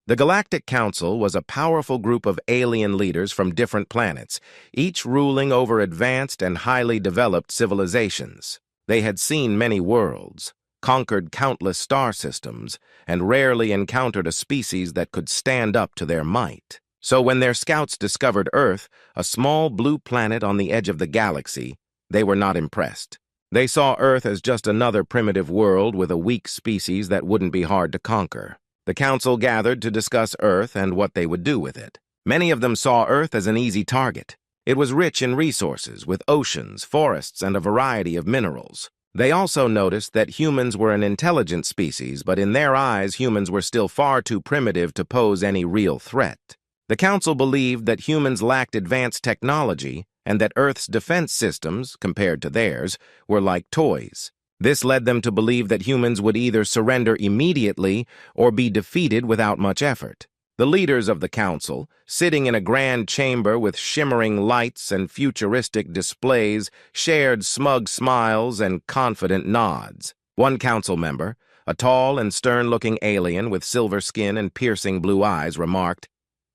The Galactic Council was a powerful group of alien leaders from different planets, each ruling over advanced and highly developed civilizations. They had seen many worlds, conquered countless star systems, and rarely encountered a species that could stand up to their might. So when their scouts discovered Earth, a small blue planet on the edge of the galaxy, they were not impressed. They saw Earth as just another primitive world with a weak species that wouldn't be hard to conquer. The council gathered to discuss Earth and what they would do with it. Many of them saw Earth as an easy target. It was rich in resources, with oceans, forests, and a variety of minerals. They also noticed that humans were an intelligent species, but in their eyes, humans were still far too primitive to pose any real threat. The council believed that humans lacked advanced technology and that Earth's defense systems, compared to theirs, were like toys. This led them to believe that humans would either surrender immediately or be defeated without much effort. The leaders of the council, sitting in a grand chamber with shimmering lights and futuristic displays, shared smug smiles and confident nods. One council member, a tall and stern-looking alien with silver skin and piercing blue eyes, remarked,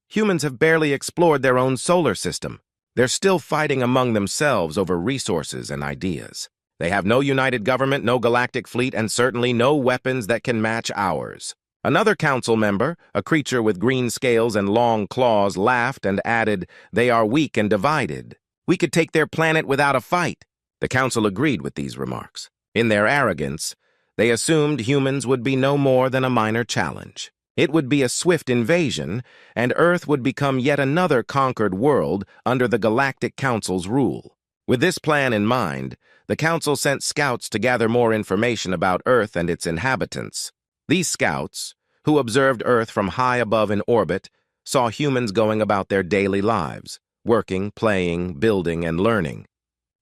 "Humans have barely explored their own solar system. They're still fighting among themselves over resources and ideas. They have no united government, no galactic fleet, and certainly no weapons that can match ours." Another council member, a creature with green scales and long claws, laughed and added, "They are weak and divided. We could take their planet without a fight." The council agreed with these remarks. In their arrogance, they assumed humans would be no more than a minor challenge. It would be a swift invasion, and Earth would become yet another conquered world under the Galactic Council's rule. With this plan in mind, the Council sent scouts to gather more information about Earth and its inhabitants. These scouts, who observed Earth from high above in orbit, saw humans going about their daily lives, working, playing, building, and learning.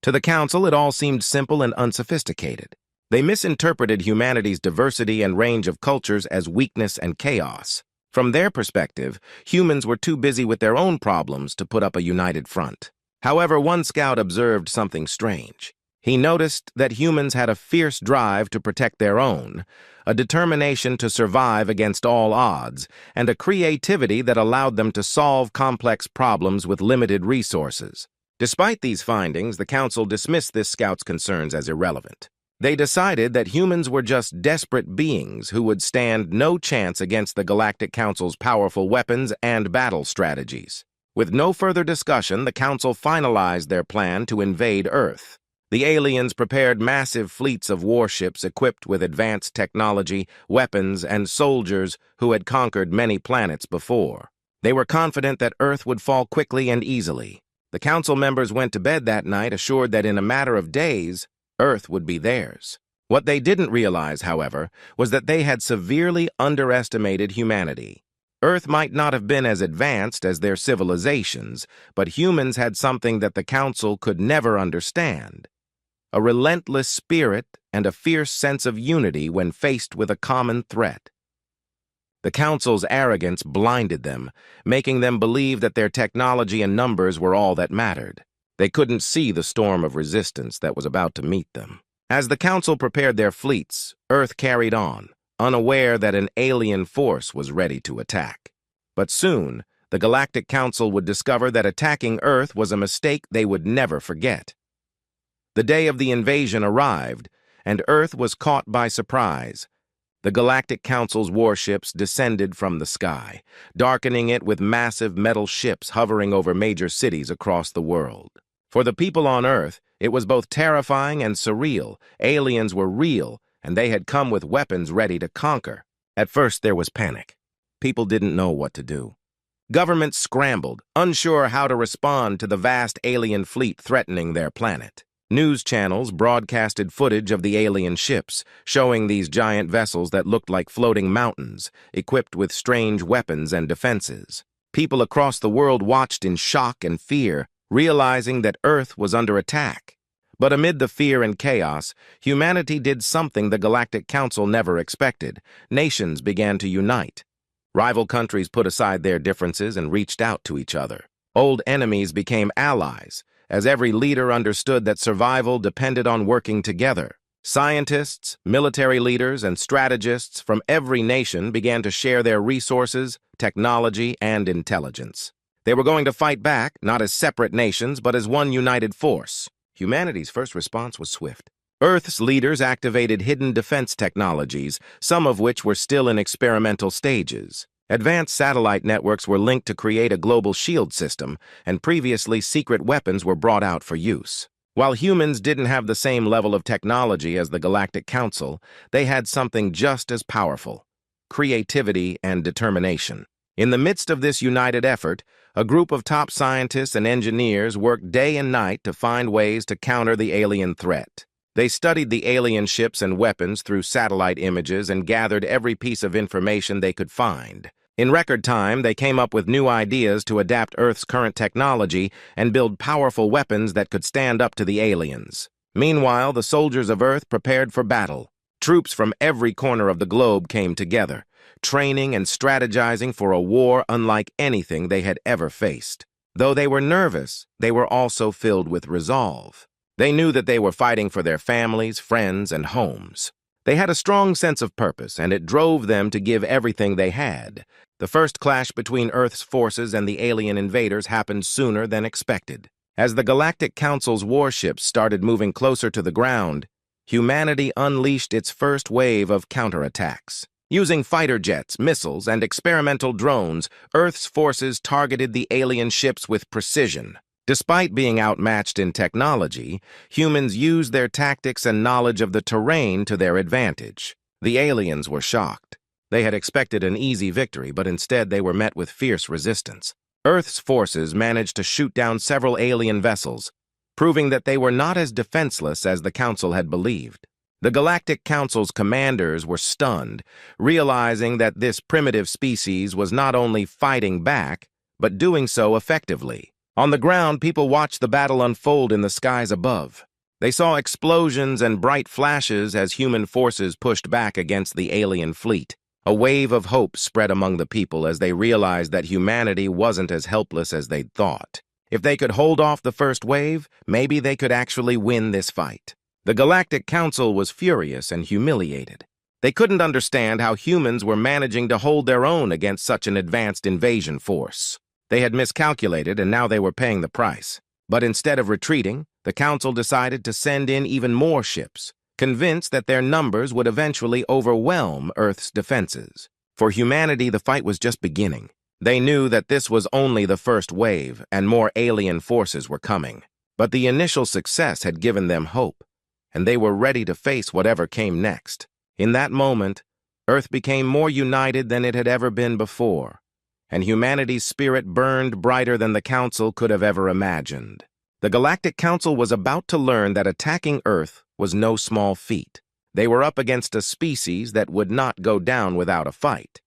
To the Council, it all seemed simple and unsophisticated. They misinterpreted humanity's diversity and range of cultures as weakness and chaos. From their perspective, humans were too busy with their own problems to put up a united front. However, one scout observed something strange. He noticed that humans had a fierce drive to protect their own, a determination to survive against all odds, and a creativity that allowed them to solve complex problems with limited resources. Despite these findings, the Council dismissed this scout's concerns as irrelevant. They decided that humans were just desperate beings who would stand no chance against the Galactic Council's powerful weapons and battle strategies. With no further discussion, the Council finalized their plan to invade Earth. The aliens prepared massive fleets of warships equipped with advanced technology, weapons, and soldiers who had conquered many planets before. They were confident that Earth would fall quickly and easily. The Council members went to bed that night assured that in a matter of days, Earth would be theirs. What they didn't realize, however, was that they had severely underestimated humanity. Earth might not have been as advanced as their civilizations, but humans had something that the Council could never understand: a relentless spirit and a fierce sense of unity when faced with a common threat. The Council's arrogance blinded them, making them believe that their technology and numbers were all that mattered. They couldn't see the storm of resistance that was about to meet them. As the Council prepared their fleets, Earth carried on, unaware that an alien force was ready to attack. But soon, the Galactic Council would discover that attacking Earth was a mistake they would never forget. The day of the invasion arrived, and Earth was caught by surprise. The Galactic Council's warships descended from the sky, darkening it with massive metal ships hovering over major cities across the world. For the people on Earth, it was both terrifying and surreal. Aliens were real, and they had come with weapons ready to conquer. At first, there was panic. People didn't know what to do. Governments scrambled, unsure how to respond to the vast alien fleet threatening their planet. News channels broadcasted footage of the alien ships, showing these giant vessels that looked like floating mountains, equipped with strange weapons and defenses. People across the world watched in shock and fear, realizing that Earth was under attack. But amid the fear and chaos, humanity did something the Galactic Council never expected. Nations began to unite. Rival countries put aside their differences and reached out to each other. Old enemies became allies, as every leader understood that survival depended on working together. Scientists, military leaders, and strategists from every nation began to share their resources, technology, and intelligence. They were going to fight back, not as separate nations, but as one united force. Humanity's first response was swift. Earth's leaders activated hidden defense technologies, some of which were still in experimental stages. Advanced satellite networks were linked to create a global shield system, and previously secret weapons were brought out for use. While humans didn't have the same level of technology as the Galactic Council, they had something just as powerful: creativity and determination. In the midst of this united effort, a group of top scientists and engineers worked day and night to find ways to counter the alien threat. They studied the alien ships and weapons through satellite images and gathered every piece of information they could find. In record time, they came up with new ideas to adapt Earth's current technology and build powerful weapons that could stand up to the aliens. Meanwhile, the soldiers of Earth prepared for battle. Troops from every corner of the globe came together, training and strategizing for a war unlike anything they had ever faced. Though they were nervous, they were also filled with resolve. They knew that they were fighting for their families, friends, and homes. They had a strong sense of purpose, and it drove them to give everything they had. The first clash between Earth's forces and the alien invaders happened sooner than expected. As the Galactic Council's warships started moving closer to the ground, humanity unleashed its first wave of counterattacks. Using fighter jets, missiles, and experimental drones, Earth's forces targeted the alien ships with precision. Despite being outmatched in technology, humans used their tactics and knowledge of the terrain to their advantage. The aliens were shocked. They had expected an easy victory, but instead they were met with fierce resistance. Earth's forces managed to shoot down several alien vessels, proving that they were not as defenseless as the Council had believed. The Galactic Council's commanders were stunned, realizing that this primitive species was not only fighting back, but doing so effectively. On the ground, people watched the battle unfold in the skies above. They saw explosions and bright flashes as human forces pushed back against the alien fleet. A wave of hope spread among the people as they realized that humanity wasn't as helpless as they'd thought. If they could hold off the first wave, maybe they could actually win this fight. The Galactic Council was furious and humiliated. They couldn't understand how humans were managing to hold their own against such an advanced invasion force. They had miscalculated, and now they were paying the price. But instead of retreating, the Council decided to send in even more ships, convinced that their numbers would eventually overwhelm Earth's defenses. For humanity, the fight was just beginning. They knew that this was only the first wave, and more alien forces were coming. But the initial success had given them hope, and they were ready to face whatever came next. In that moment, Earth became more united than it had ever been before, and humanity's spirit burned brighter than the Council could have ever imagined. The Galactic Council was about to learn that attacking Earth was no small feat. They were up against a species that would not go down without a fight.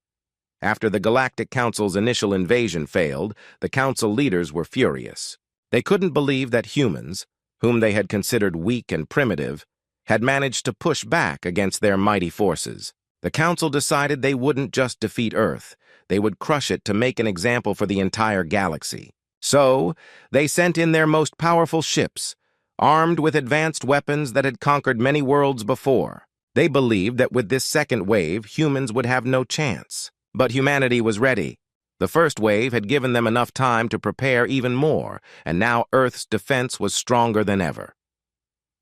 After the Galactic Council's initial invasion failed, the Council leaders were furious. They couldn't believe that humans, whom they had considered weak and primitive, had managed to push back against their mighty forces. The Council decided they wouldn't just defeat Earth, they would crush it to make an example for the entire galaxy. So, they sent in their most powerful ships, armed with advanced weapons that had conquered many worlds before. They believed that with this second wave, humans would have no chance. But humanity was ready. The first wave had given them enough time to prepare even more, and now Earth's defense was stronger than ever.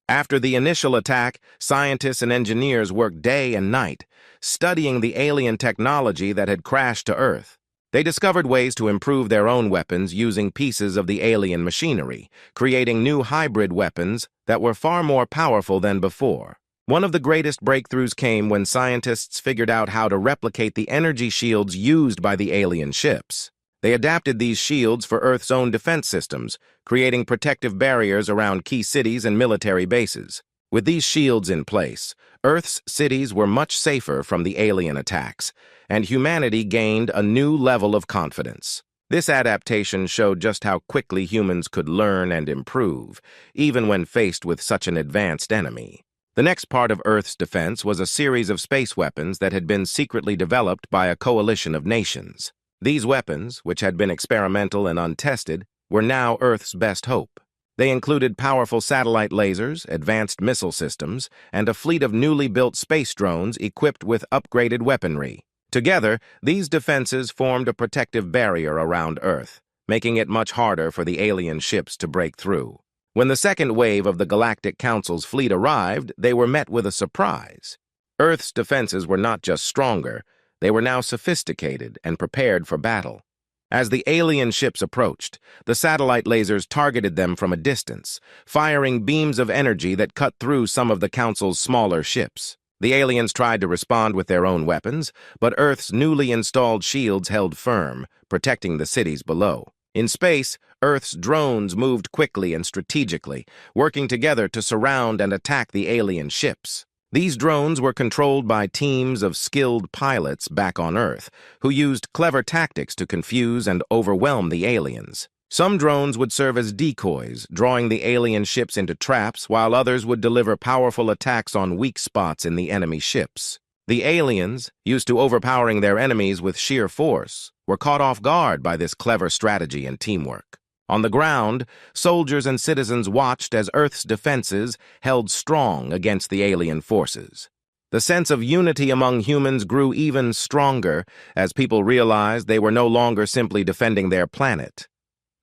After the initial attack, scientists and engineers worked day and night, studying the alien technology that had crashed to Earth. They discovered ways to improve their own weapons using pieces of the alien machinery, creating new hybrid weapons that were far more powerful than before. One of the greatest breakthroughs came when scientists figured out how to replicate the energy shields used by the alien ships. They adapted these shields for Earth's own defense systems, creating protective barriers around key cities and military bases. With these shields in place, Earth's cities were much safer from the alien attacks, and humanity gained a new level of confidence. This adaptation showed just how quickly humans could learn and improve, even when faced with such an advanced enemy. The next part of Earth's defense was a series of space weapons that had been secretly developed by a coalition of nations. These weapons, which had been experimental and untested, were now Earth's best hope. They included powerful satellite lasers, advanced missile systems, and a fleet of newly built space drones equipped with upgraded weaponry. Together, these defenses formed a protective barrier around Earth, making it much harder for the alien ships to break through. When the second wave of the Galactic Council's fleet arrived, they were met with a surprise. Earth's defenses were not just stronger, they were now sophisticated and prepared for battle. As the alien ships approached, the satellite lasers targeted them from a distance, firing beams of energy that cut through some of the Council's smaller ships. The aliens tried to respond with their own weapons, but Earth's newly installed shields held firm, protecting the cities below. In space, Earth's drones moved quickly and strategically, working together to surround and attack the alien ships. These drones were controlled by teams of skilled pilots back on Earth, who used clever tactics to confuse and overwhelm the aliens. Some drones would serve as decoys, drawing the alien ships into traps, while others would deliver powerful attacks on weak spots in the enemy ships. The aliens, used to overpowering their enemies with sheer force, were caught off guard by this clever strategy and teamwork. On the ground, soldiers and citizens watched as Earth's defenses held strong against the alien forces. The sense of unity among humans grew even stronger as people realized they were no longer simply defending their planet.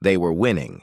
They were winning.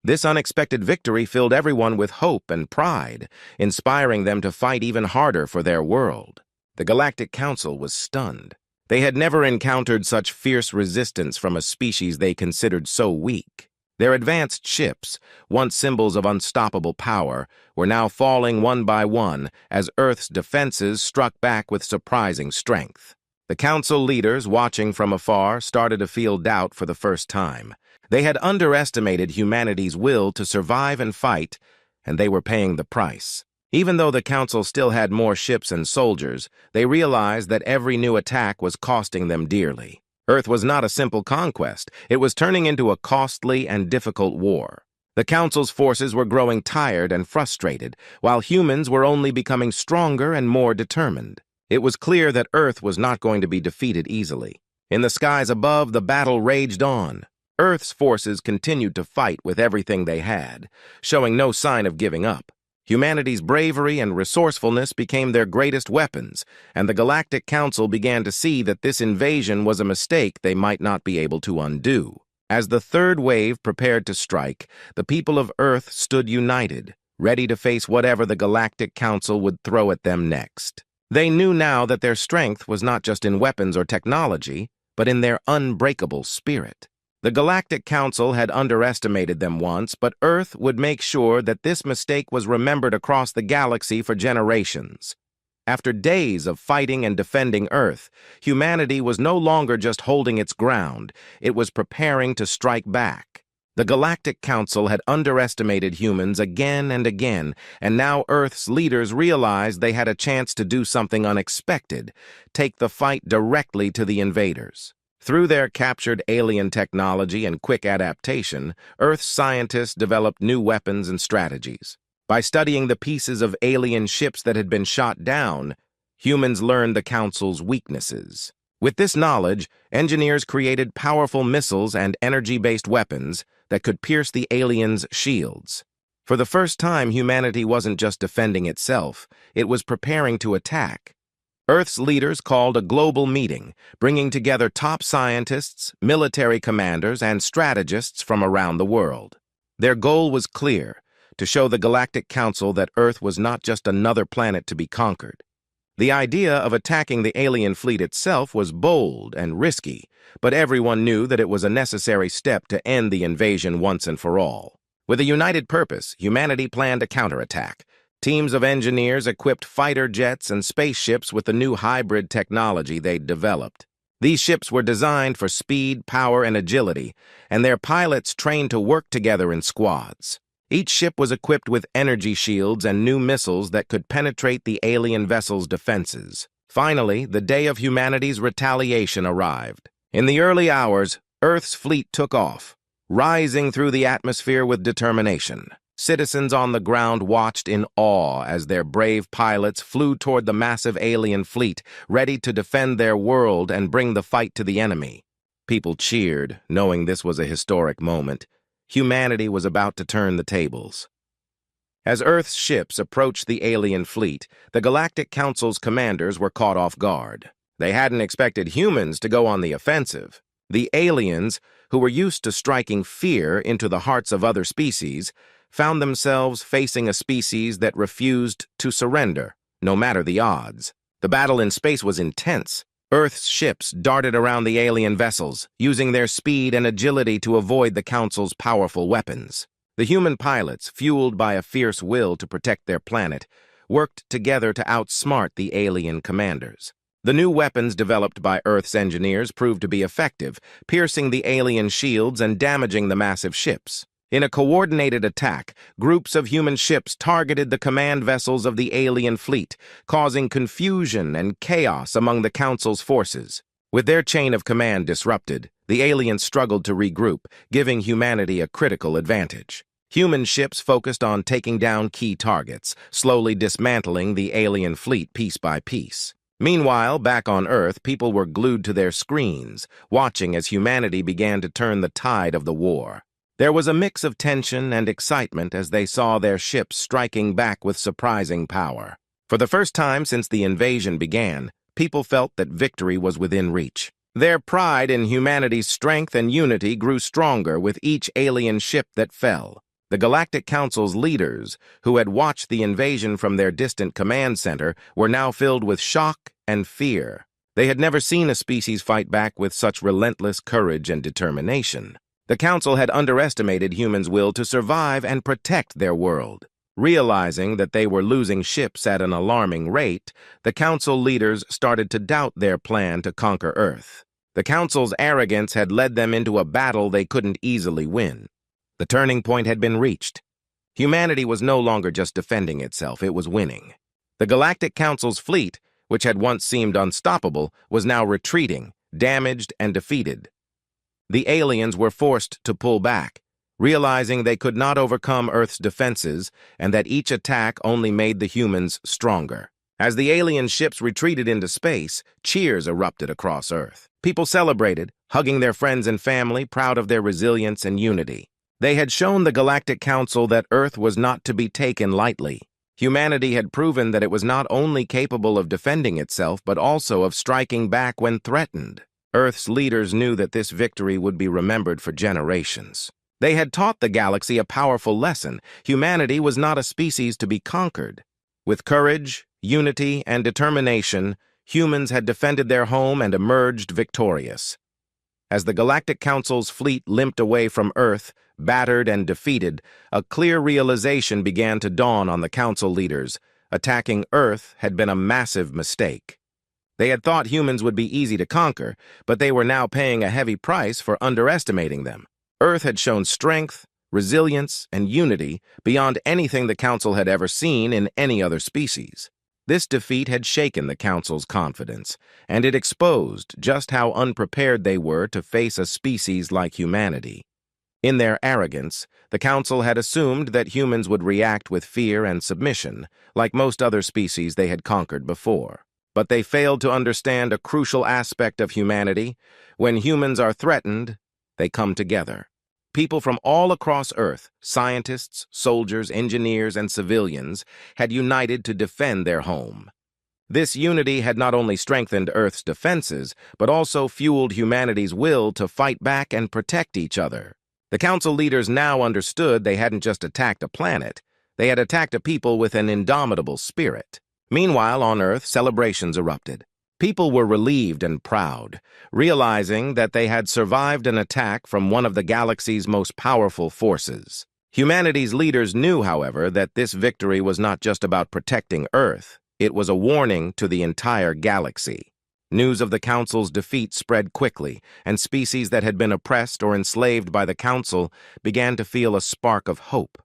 This unexpected victory filled everyone with hope and pride, inspiring them to fight even harder for their world. The Galactic Council was stunned. They had never encountered such fierce resistance from a species they considered so weak. Their advanced ships, once symbols of unstoppable power, were now falling one by one as Earth's defenses struck back with surprising strength. The Council leaders, watching from afar, started to feel doubt for the first time. They had underestimated humanity's will to survive and fight, and they were paying the price. Even though the Council still had more ships and soldiers, they realized that every new attack was costing them dearly. Earth was not a simple conquest. It was turning into a costly and difficult war. The Council's forces were growing tired and frustrated, while humans were only becoming stronger and more determined. It was clear that Earth was not going to be defeated easily. In the skies above, the battle raged on. Earth's forces continued to fight with everything they had, showing no sign of giving up. Humanity's bravery and resourcefulness became their greatest weapons, and the Galactic Council began to see that this invasion was a mistake they might not be able to undo. As the third wave prepared to strike, the people of Earth stood united, ready to face whatever the Galactic Council would throw at them next. They knew now that their strength was not just in weapons or technology, but in their unbreakable spirit. The Galactic Council had underestimated them once, but Earth would make sure that this mistake was remembered across the galaxy for generations. After days of fighting and defending Earth, humanity was no longer just holding its ground, it was preparing to strike back. The Galactic Council had underestimated humans again and again, and now Earth's leaders realized they had a chance to do something unexpected, take the fight directly to the invaders. Through their captured alien technology and quick adaptation, Earth's scientists developed new weapons and strategies. By studying the pieces of alien ships that had been shot down, humans learned the Council's weaknesses. With this knowledge, engineers created powerful missiles and energy-based weapons that could pierce the aliens' shields. For the first time, humanity wasn't just defending itself, it was preparing to attack. Earth's leaders called a global meeting, bringing together top scientists, military commanders, and strategists from around the world. Their goal was clear, to show the Galactic Council that Earth was not just another planet to be conquered. The idea of attacking the alien fleet itself was bold and risky, but everyone knew that it was a necessary step to end the invasion once and for all. With a united purpose, humanity planned a counterattack. Teams of engineers equipped fighter jets and spaceships with the new hybrid technology they'd developed. These ships were designed for speed, power, and agility, and their pilots trained to work together in squads. Each ship was equipped with energy shields and new missiles that could penetrate the alien vessel's defenses. Finally, the day of humanity's retaliation arrived. In the early hours, Earth's fleet took off, rising through the atmosphere with determination. Citizens on the ground watched in awe as their brave pilots flew toward the massive alien fleet, ready to defend their world and bring the fight to the enemy. People cheered, knowing this was a historic moment. Humanity was about to turn the tables. As Earth's ships approached the alien fleet, the Galactic Council's commanders were caught off guard. They hadn't expected humans to go on the offensive. The aliens, who were used to striking fear into the hearts of other species, found themselves facing a species that refused to surrender, no matter the odds. The battle in space was intense. Earth's ships darted around the alien vessels, using their speed and agility to avoid the Council's powerful weapons. The human pilots, fueled by a fierce will to protect their planet, worked together to outsmart the alien commanders. The new weapons developed by Earth's engineers proved to be effective, piercing the alien shields and damaging the massive ships. In a coordinated attack, groups of human ships targeted the command vessels of the alien fleet, causing confusion and chaos among the Council's forces. With their chain of command disrupted, the aliens struggled to regroup, giving humanity a critical advantage. Human ships focused on taking down key targets, slowly dismantling the alien fleet piece by piece. Meanwhile, back on Earth, people were glued to their screens, watching as humanity began to turn the tide of the war. There was a mix of tension and excitement as they saw their ships striking back with surprising power. For the first time since the invasion began, people felt that victory was within reach. Their pride in humanity's strength and unity grew stronger with each alien ship that fell. The Galactic Council's leaders, who had watched the invasion from their distant command center, were now filled with shock and fear. They had never seen a species fight back with such relentless courage and determination. The Council had underestimated humans' will to survive and protect their world. Realizing that they were losing ships at an alarming rate, the Council leaders started to doubt their plan to conquer Earth. The Council's arrogance had led them into a battle they couldn't easily win. The turning point had been reached. Humanity was no longer just defending itself, it was winning. The Galactic Council's fleet, which had once seemed unstoppable, was now retreating, damaged and defeated. The aliens were forced to pull back, realizing they could not overcome Earth's defenses and that each attack only made the humans stronger. As the alien ships retreated into space, cheers erupted across Earth. People celebrated, hugging their friends and family, proud of their resilience and unity. They had shown the Galactic Council that Earth was not to be taken lightly. Humanity had proven that it was not only capable of defending itself, but also of striking back when threatened. Earth's leaders knew that this victory would be remembered for generations. They had taught the galaxy a powerful lesson. Humanity was not a species to be conquered. With courage, unity, and determination, humans had defended their home and emerged victorious. As the Galactic Council's fleet limped away from Earth, battered and defeated, a clear realization began to dawn on the Council leaders. Attacking Earth had been a massive mistake. They had thought humans would be easy to conquer, but they were now paying a heavy price for underestimating them. Earth had shown strength, resilience, and unity beyond anything the Council had ever seen in any other species. This defeat had shaken the Council's confidence, and it exposed just how unprepared they were to face a species like humanity. In their arrogance, the Council had assumed that humans would react with fear and submission, like most other species they had conquered before. But they failed to understand a crucial aspect of humanity. When humans are threatened, they come together. People from all across Earth, scientists, soldiers, engineers, and civilians, had united to defend their home. This unity had not only strengthened Earth's defenses, but also fueled humanity's will to fight back and protect each other. The Council leaders now understood they hadn't just attacked a planet, they had attacked a people with an indomitable spirit. Meanwhile, on Earth, celebrations erupted. People were relieved and proud, realizing that they had survived an attack from one of the galaxy's most powerful forces. Humanity's leaders knew, however, that this victory was not just about protecting Earth. It was a warning to the entire galaxy. News of the Council's defeat spread quickly, and species that had been oppressed or enslaved by the Council began to feel a spark of hope.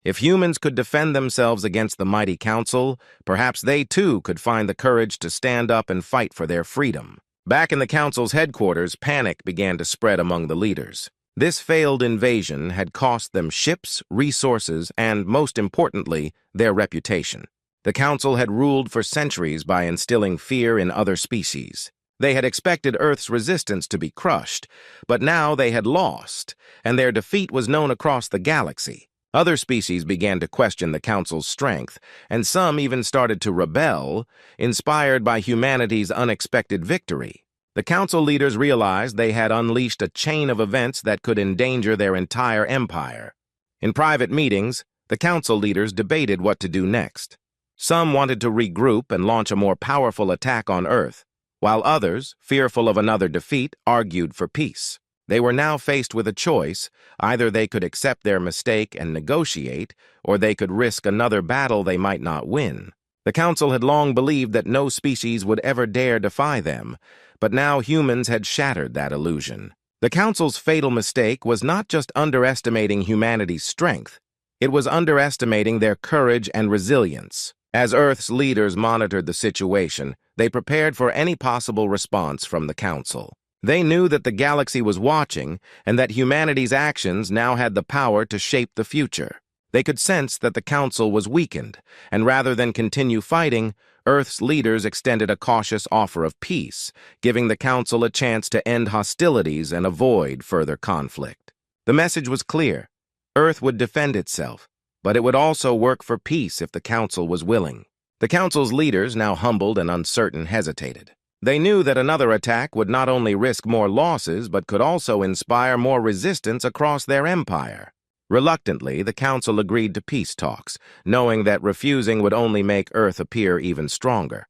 If humans could defend themselves against the mighty Council, perhaps they too could find the courage to stand up and fight for their freedom. Back in the Council's headquarters, panic began to spread among the leaders. This failed invasion had cost them ships, resources, and, most importantly, their reputation. The Council had ruled for centuries by instilling fear in other species. They had expected Earth's resistance to be crushed, but now they had lost, and their defeat was known across the galaxy. Other species began to question the Council's strength, and some even started to rebel, inspired by humanity's unexpected victory. The Council leaders realized they had unleashed a chain of events that could endanger their entire empire. In private meetings, the Council leaders debated what to do next. Some wanted to regroup and launch a more powerful attack on Earth, while others, fearful of another defeat, argued for peace. They were now faced with a choice. Either they could accept their mistake and negotiate, or they could risk another battle they might not win. The Council had long believed that no species would ever dare defy them, but now humans had shattered that illusion. The Council's fatal mistake was not just underestimating humanity's strength, it was underestimating their courage and resilience. As Earth's leaders monitored the situation, they prepared for any possible response from the Council. They knew that the galaxy was watching and that humanity's actions now had the power to shape the future. They could sense that the Council was weakened, and rather than continue fighting, Earth's leaders extended a cautious offer of peace, giving the Council a chance to end hostilities and avoid further conflict. The message was clear. Earth would defend itself, but it would also work for peace if the Council was willing. The Council's leaders, now humbled and uncertain, hesitated. They knew that another attack would not only risk more losses, but could also inspire more resistance across their empire. Reluctantly, the Council agreed to peace talks, knowing that refusing would only make Earth appear even stronger.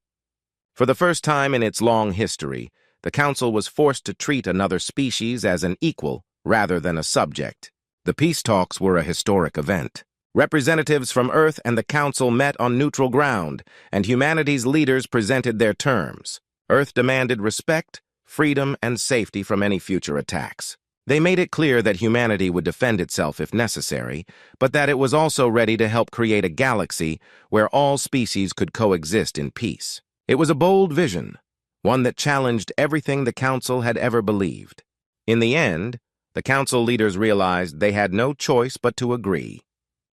For the first time in its long history, the Council was forced to treat another species as an equal rather than a subject. The peace talks were a historic event. Representatives from Earth and the Council met on neutral ground, and humanity's leaders presented their terms. Earth demanded respect, freedom, and safety from any future attacks. They made it clear that humanity would defend itself if necessary, but that it was also ready to help create a galaxy where all species could coexist in peace. It was a bold vision, one that challenged everything the Council had ever believed. In the end, the Council leaders realized they had no choice but to agree.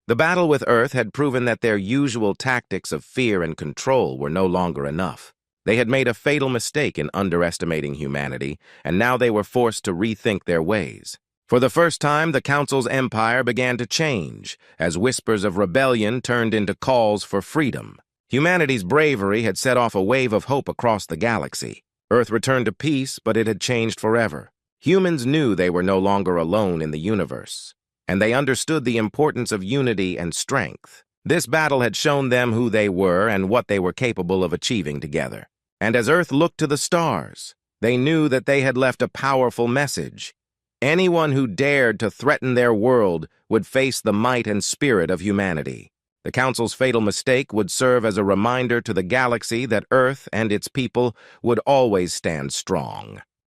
The battle with Earth had proven that their usual tactics of fear and control were no longer enough. They had made a fatal mistake in underestimating humanity, and now they were forced to rethink their ways. For the first time, the Council's empire began to change, as whispers of rebellion turned into calls for freedom. Humanity's bravery had set off a wave of hope across the galaxy. Earth returned to peace, but it had changed forever. Humans knew they were no longer alone in the universe, and they understood the importance of unity and strength. This battle had shown them who they were and what they were capable of achieving together. And as Earth looked to the stars, they knew that they had left a powerful message. Anyone who dared to threaten their world would face the might and spirit of humanity. The Council's fatal mistake would serve as a reminder to the galaxy that Earth and its people would always stand strong.